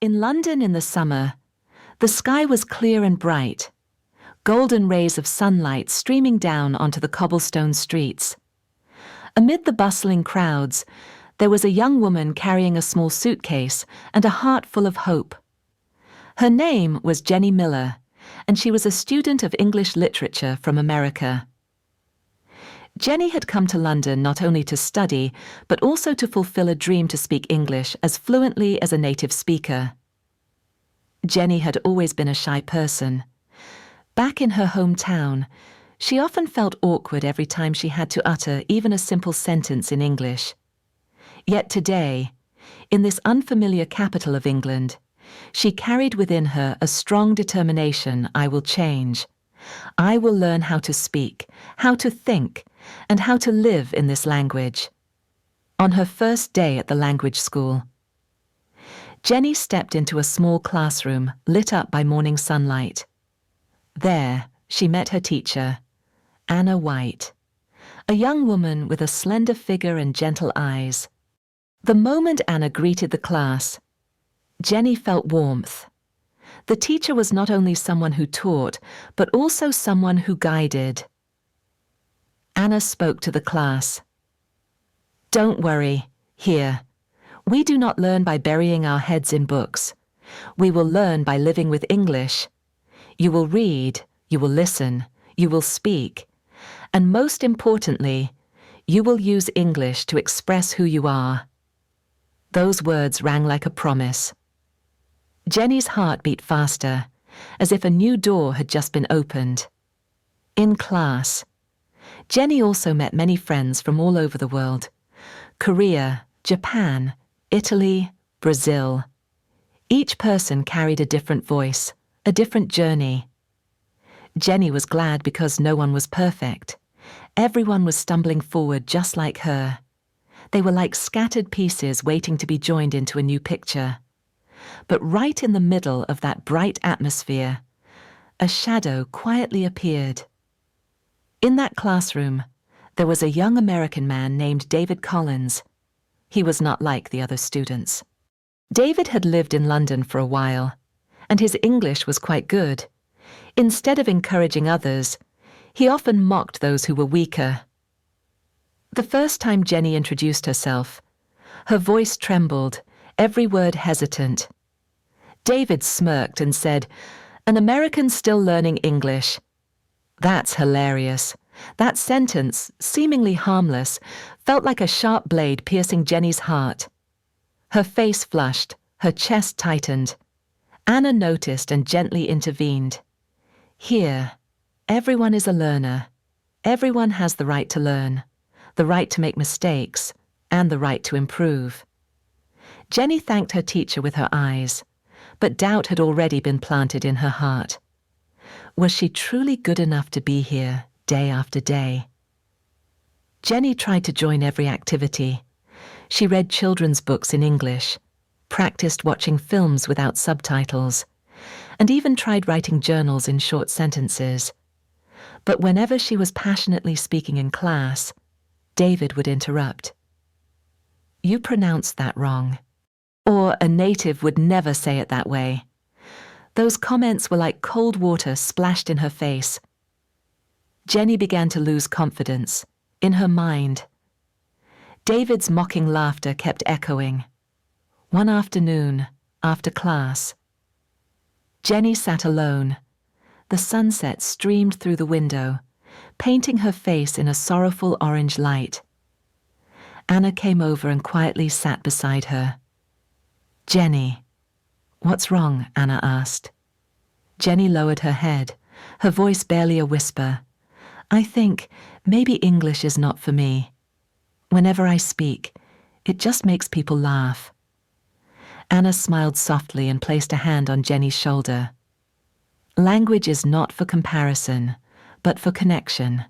In London in the summer, the sky was clear and bright, golden rays of sunlight streaming down onto the cobblestone streets. Amid the bustling crowds, there was a young woman carrying a small suitcase and a heart full of hope. Her name was Jenny Miller, and she was a student of English literature from America. Jenny had come to London not only to study, but also to fulfill a dream to speak English as fluently as a native speaker. Jenny had always been a shy person. Back in her hometown, she often felt awkward every time she had to utter even a simple sentence in English. Yet today, in this unfamiliar capital of England, she carried within her a strong determination: I will change. I will learn how to speak, how to think, and how to live in this language. On her first day at the language school, Jenny stepped into a small classroom lit up by morning sunlight. There, she met her teacher, Anna White, a young woman with a slender figure and gentle eyes. The moment Anna greeted the class, Jenny felt warmth. The teacher was not only someone who taught, but also someone who guided. Anna spoke to the class. "Don't worry, here. We do not learn by burying our heads in books. We will learn by living with English. You will read, you will listen, you will speak, and most importantly, you will use English to express who you are." Those words rang like a promise. Jenny's heart beat faster, as if a new door had just been opened. In class, Jenny also met many friends from all over the world: Korea, Japan, Italy, Brazil. Each person carried a different voice, a different journey. Jenny was glad because no one was perfect. Everyone was stumbling forward just like her. They were like scattered pieces waiting to be joined into a new picture. But right in the middle of that bright atmosphere, a shadow quietly appeared. In that classroom, there was a young American man named David Collins. He was not like the other students. David had lived in London for a while, and his English was quite good. Instead of encouraging others, he often mocked those who were weaker. The first time Jenny introduced herself, her voice trembled, every word hesitant. David smirked and said, "An American still learning English. That's hilarious." That sentence, seemingly harmless, felt like a sharp blade piercing Jenny's heart. Her face flushed, her chest tightened. Anna noticed and gently intervened. "Here, everyone is a learner. Everyone has the right to learn, the right to make mistakes, and the right to improve." Jenny thanked her teacher with her eyes, but doubt had already been planted in her heart. Was she truly good enough to be here day after day? Jenny tried to join every activity. She read children's books in English, practiced watching films without subtitles, and even tried writing journals in short sentences. But whenever she was passionately speaking in class, David would interrupt. "You pronounced that wrong." Or "A native would never say it that way." Those comments were like cold water splashed in her face. Jenny began to lose confidence, in her mind. David's mocking laughter kept echoing. One afternoon, after class, Jenny sat alone. The sunset streamed through the window, painting her face in a sorrowful orange light. Anna came over and quietly sat beside her. "Jenny." "What's wrong?" Anna asked. Jenny lowered her head, her voice barely a whisper. "I think maybe English is not for me. Whenever I speak, it just makes people laugh." Anna smiled softly and placed a hand on Jenny's shoulder. Language is not for comparison, but for connection.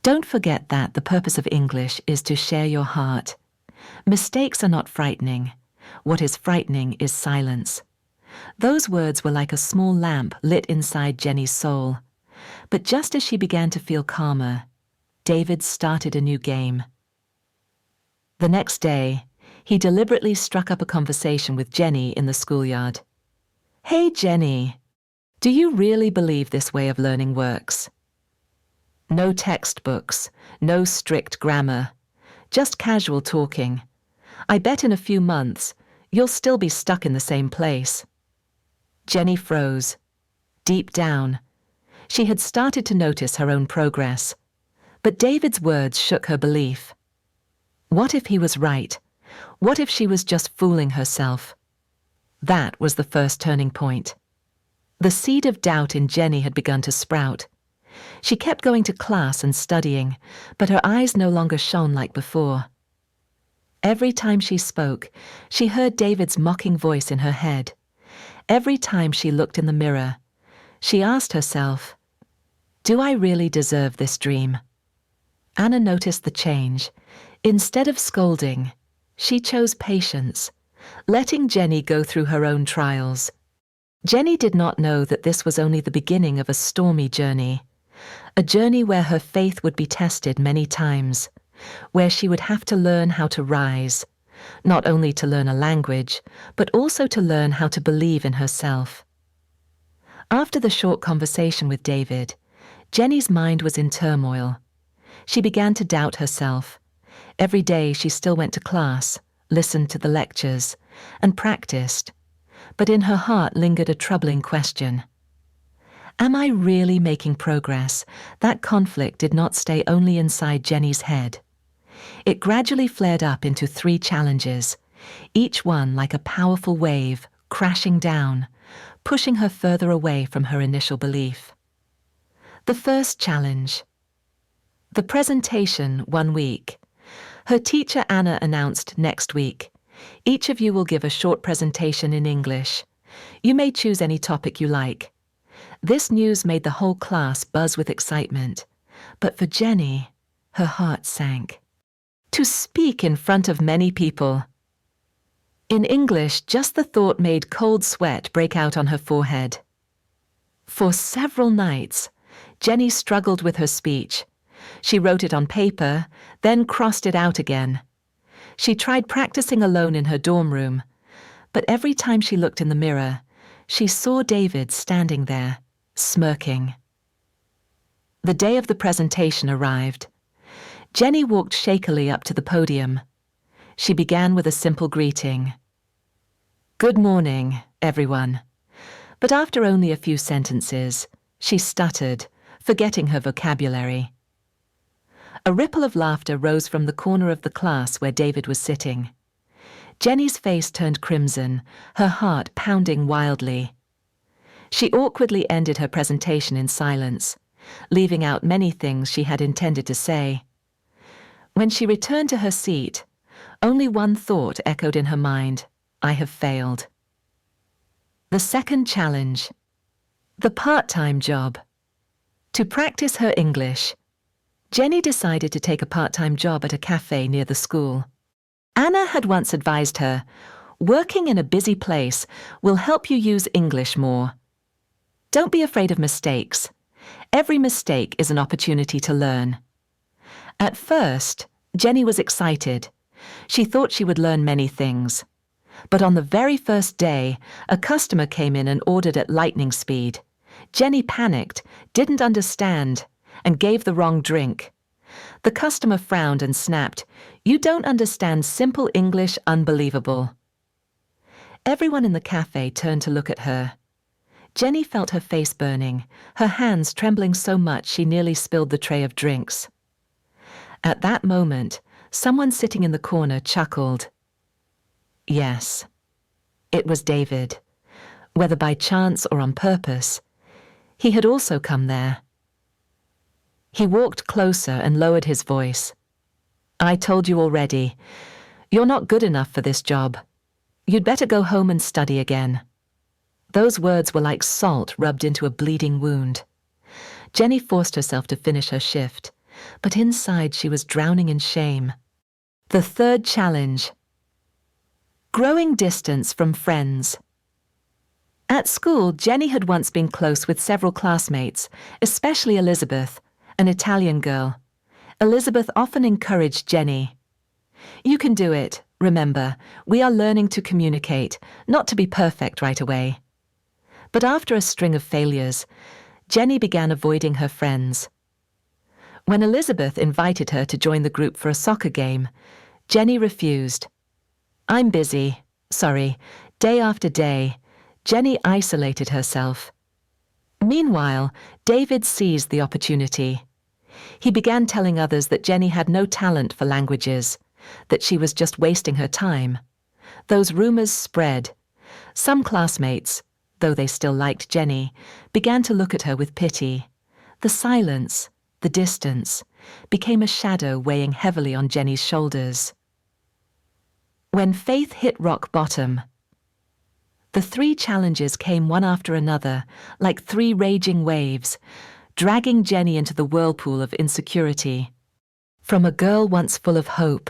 Don't forget that the purpose of English is to share your heart. Mistakes are not frightening. What is frightening is silence. Those words were like a small lamp lit inside Jenny's soul. But just as she began to feel calmer, David started a new game. The next day, He deliberately struck up a conversation with Jenny in the schoolyard. "Hey, Jenny, do you really believe this way of learning works? No textbooks, no strict grammar, just casual talking. I bet in a few months, you'll still be stuck in the same place." Jenny froze. Deep down, she had started to notice her own progress. But David's words shook her belief. What if he was right? What if she was just fooling herself? That was the first turning point. The seed of doubt in Jenny had begun to sprout. She kept going to class and studying, but her eyes no longer shone like before. Every time she spoke, she heard David's mocking voice in her head. Every time she looked in the mirror, she asked herself, "Do I really deserve this dream?" Anna noticed the change. Instead of scolding, she chose patience, letting Jenny go through her own trials. Jenny did not know that this was only the beginning of a stormy journey, a journey where her faith would be tested many times, where she would have to learn how to rise, not only to learn a language, but also to learn how to believe in herself. After the short conversation with David, Jenny's mind was in turmoil. She began to doubt herself. Every day she still went to class, listened to the lectures, and practiced. But in her heart lingered a troubling question. Am I really making progress? That conflict did not stay only inside Jenny's head. It gradually flared up into 3 challenges, each one like a powerful wave crashing down, pushing her further away from her initial belief. The first challenge. The presentation 1 week. Her teacher Anna announced next week, "Each of you will give a short presentation in English. You may choose any topic you like." This news made the whole class buzz with excitement, but for Jenny, her heart sank. To speak in front of many people. In English, just the thought made cold sweat break out on her forehead. For several nights, Jenny struggled with her speech. She wrote it on paper, then crossed it out again. She tried practicing alone in her dorm room, but every time she looked in the mirror, she saw David standing there, smirking. The day of the presentation arrived. Jenny walked shakily up to the podium. She began with a simple greeting. "Good morning, everyone." But after only a few sentences, she stuttered, forgetting her vocabulary. A ripple of laughter rose from the corner of the class where David was sitting. Jenny's face turned crimson, her heart pounding wildly. She awkwardly ended her presentation in silence, leaving out many things she had intended to say. When she returned to her seat, only one thought echoed in her mind: I have failed. The second challenge. The part-time job. To practice her English, Jenny decided to take a part-time job at a cafe near the school. Anna had once advised her, working in a busy place will help you use English more. Don't be afraid of mistakes. Every mistake is an opportunity to learn. At first, Jenny was excited. She thought she would learn many things. But on the very first day, a customer came in and ordered at lightning speed. Jenny panicked, didn't understand, and gave the wrong drink. The customer frowned and snapped, "You don't understand simple English, unbelievable." Everyone in the cafe turned to look at her. Jenny felt her face burning, her hands trembling so much she nearly spilled the tray of drinks. At that moment, someone sitting in the corner chuckled. Yes, it was David. Whether by chance or on purpose, he had also come there. He walked closer and lowered his voice. "I told you already. You're not good enough for this job. You'd better go home and study again." Those words were like salt rubbed into a bleeding wound. Jenny forced herself to finish her shift, but inside she was drowning in shame. The third challenge. Growing distance from friends. At school, Jenny had once been close with several classmates, especially Elizabeth, an Italian girl. Elizabeth often encouraged Jenny. "You can do it. Remember, we are learning to communicate, not to be perfect right away. But after a string of failures, Jenny began avoiding her friends. When Elizabeth invited her to join the group for a soccer game, Jenny refused. "I'm busy. Sorry." Day after day, Jenny isolated herself. Meanwhile, David seized the opportunity. He began telling others that Jenny had no talent for languages, that she was just wasting her time. Those rumors spread. Some classmates, though they still liked Jenny, began to look at her with pity. The silence, the distance, became a shadow weighing heavily on Jenny's shoulders. When faith hit rock bottom, the 3 challenges came one after another, like 3 raging waves, dragging Jenny into the whirlpool of insecurity. From a girl once full of hope,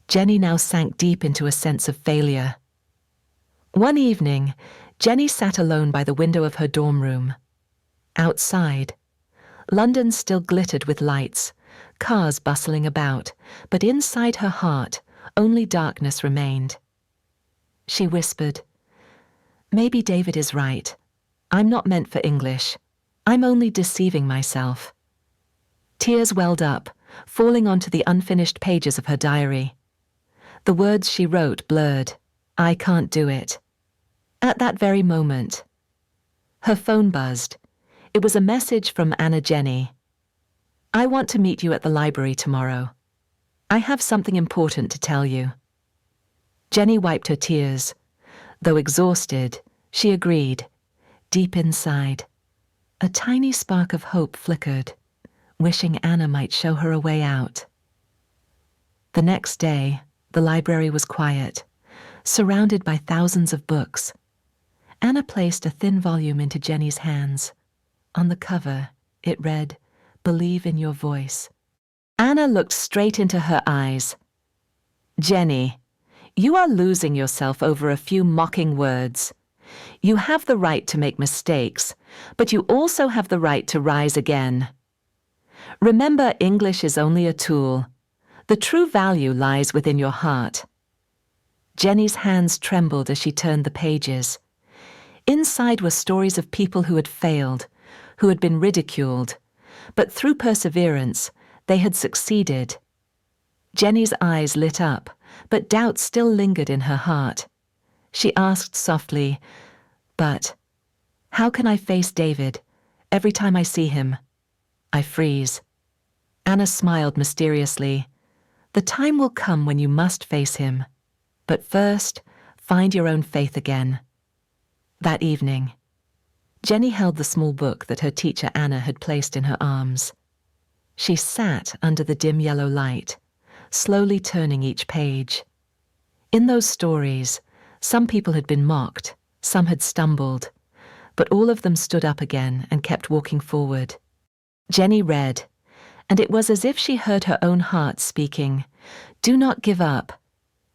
Jenny now sank deep into a sense of failure. One evening, Jenny sat alone by the window of her dorm room. Outside, London still glittered with lights, cars bustling about, but inside her heart, only darkness remained. She whispered, "Maybe David is right. I'm not meant for English. I'm only deceiving myself." Tears welled up, falling onto the unfinished pages of her diary. The words she wrote blurred. "I can't do it." At that very moment, her phone buzzed. It was a message from Anna Jenny. "I want to meet you at the library tomorrow. I have something important to tell you." Jenny wiped her tears. Though exhausted, she agreed. Deep inside, a tiny spark of hope flickered, wishing Anna might show her a way out. The next day, the library was quiet, surrounded by thousands of books. Anna placed a thin volume into Jenny's hands. On the cover, it read, "Believe in your voice." Anna looked straight into her eyes. "Jenny, you are losing yourself over a few mocking words. You have the right to make mistakes, but you also have the right to rise again. Remember, English is only a tool. The true value lies within your heart." Jenny's hands trembled as she turned the pages. Inside were stories of people who had failed, who had been ridiculed, but through perseverance, they had succeeded. Jenny's eyes lit up, but doubt still lingered in her heart. She asked softly, "But how can I face David? Every time I see him, I freeze." Anna smiled mysteriously. "The time will come when you must face him. But first, find your own faith again." That evening, Jenny held the small book that her teacher Anna had placed in her arms. She sat under the dim yellow light, slowly turning each page. In those stories, some people had been mocked, some had stumbled, but all of them stood up again and kept walking forward. Jenny read, and it was as if she heard her own heart speaking, "Do not give up.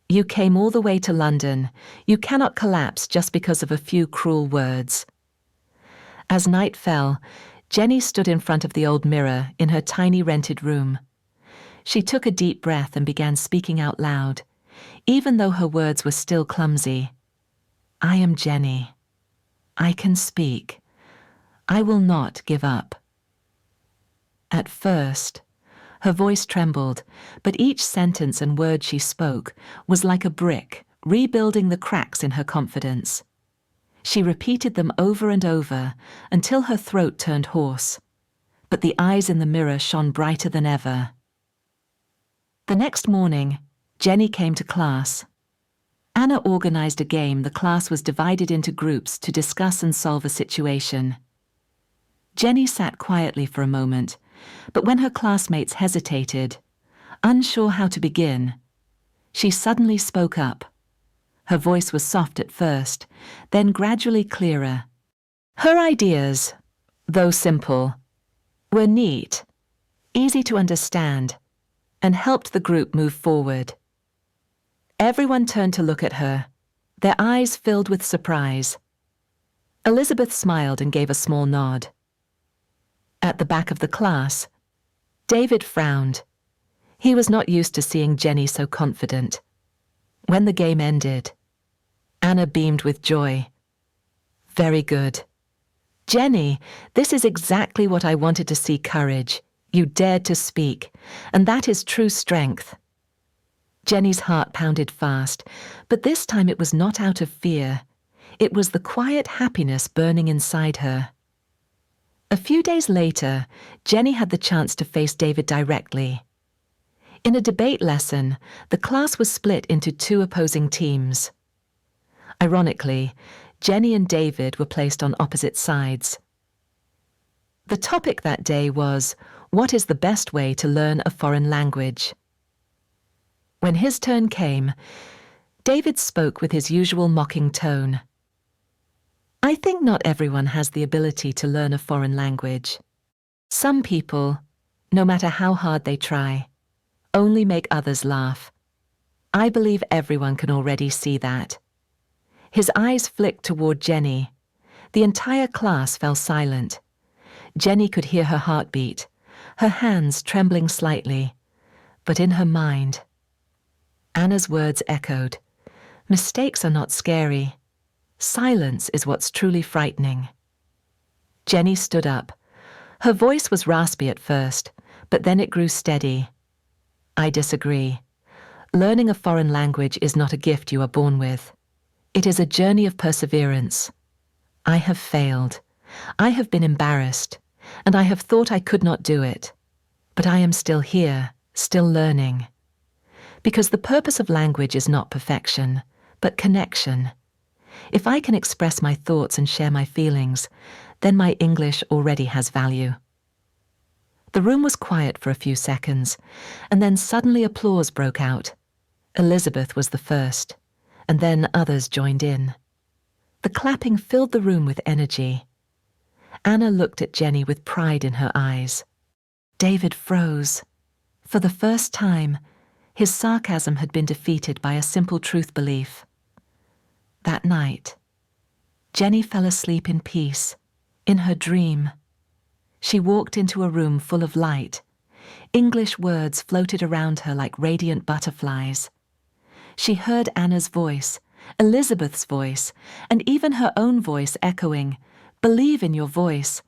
You came all the way to London. You cannot collapse just because of a few cruel words." As night fell, Jenny stood in front of the old mirror in her tiny rented room. She took a deep breath and began speaking out loud, even though her words were still clumsy. "I am Jenny. I can speak. I will not give up." At first, her voice trembled, but each sentence and word she spoke was like a brick, rebuilding the cracks in her confidence. She repeated them over and over until her throat turned hoarse, but the eyes in the mirror shone brighter than ever. The next morning, Jenny came to class. Anna organized a game. The class was divided into groups to discuss and solve a situation. Jenny sat quietly for a moment, but when her classmates hesitated, unsure how to begin, she suddenly spoke up. Her voice was soft at first, then gradually clearer. Her ideas, though simple, were neat, easy to understand, and helped the group move forward. Everyone turned to look at her, their eyes filled with surprise. Elizabeth smiled and gave a small nod. At the back of the class, David frowned. He was not used to seeing Jenny so confident. When the game ended, Anna beamed with joy. Very good. Jenny, this is exactly what I wanted to see. Courage. You dared to speak, and that is true strength. Jenny's heart pounded fast, but this time it was not out of fear. It was the quiet happiness burning inside her. A few days later, Jenny had the chance to face David directly. In a debate lesson, the class was split into two opposing teams. Ironically, Jenny and David were placed on opposite sides. The topic that day was, what is the best way to learn a foreign language? When his turn came, David spoke with his usual mocking tone. I think not everyone has the ability to learn a foreign language. Some people, no matter how hard they try, only make others laugh. I believe everyone can already see that. His eyes flicked toward Jenny. The entire class fell silent. Jenny could hear her heartbeat, her hands trembling slightly, but in her mind. Anna's words echoed. Mistakes are not scary. Silence is what's truly frightening. Jenny stood up. Her voice was raspy at first, but then it grew steady. I disagree. Learning a foreign language is not a gift you are born with. It is a journey of perseverance. I have failed. I have been embarrassed, and I have thought I could not do it. But I am still here, still learning. Because the purpose of language is not perfection, but connection. If I can express my thoughts and share my feelings, then my English already has value. The room was quiet for a few seconds, and then suddenly applause broke out. Elizabeth was the first, and then others joined in. The clapping filled the room with energy. Anna looked at Jenny with pride in her eyes. David froze. For the first time, his sarcasm had been defeated by a simple truth belief. That night, Jenny fell asleep in peace, in her dream. She walked into a room full of light. English words floated around her like radiant butterflies. She heard Anna's voice, Elizabeth's voice, and even her own voice echoing, "Believe in your voice.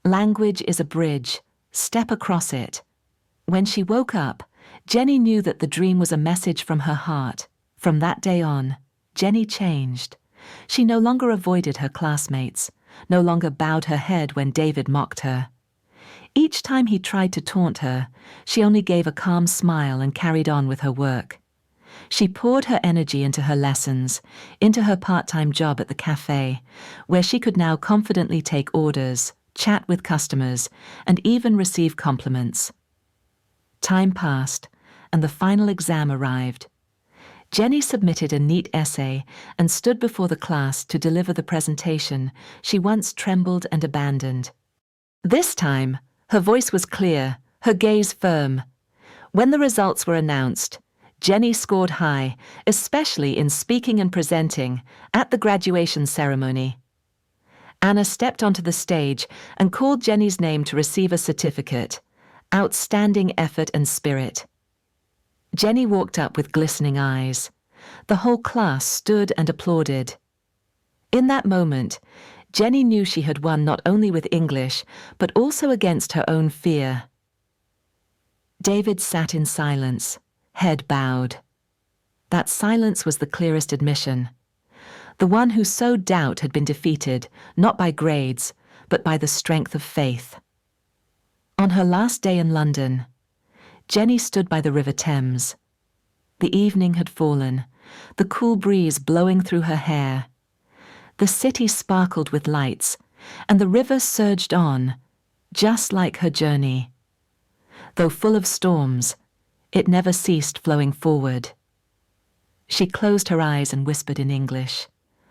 Language is a bridge. Step across it." When she woke up, Jenny knew that the dream was a message from her heart. From that day on, Jenny changed. She no longer avoided her classmates, no longer bowed her head when David mocked her. Each time he tried to taunt her, she only gave a calm smile and carried on with her work. She poured her energy into her lessons, into her part-time job at the cafe, where she could now confidently take orders, chat with customers, and even receive compliments. Time passed, and the final exam arrived. Jenny submitted a neat essay and stood before the class to deliver the presentation she once trembled and abandoned. This time, her voice was clear, her gaze firm. When the results were announced, Jenny scored high, especially in speaking and presenting, at the graduation ceremony. Anna stepped onto the stage and called Jenny's name to receive a certificate. Outstanding effort and spirit. Jenny walked up with glistening eyes. The whole class stood and applauded. In that moment, Jenny knew she had won not only with English, but also against her own fear. David sat in silence, head bowed. That silence was the clearest admission. The one who sowed doubt had been defeated, not by grades, but by the strength of faith. On her last day in London, Jenny stood by the River Thames. The evening had fallen, the cool breeze blowing through her hair. The city sparkled with lights, and the river surged on, just like her journey. Though full of storms, it never ceased flowing forward. She closed her eyes and whispered in English,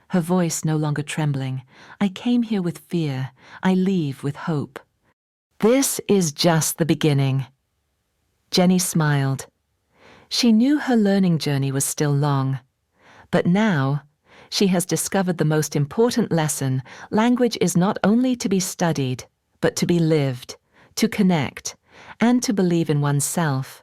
her voice no longer trembling. I came here with fear, I leave with hope. This is just the beginning. Jenny smiled. She knew her learning journey was still long, but now she has discovered the most important lesson. Language is not only to be studied, but to be lived, to connect, and to believe in oneself.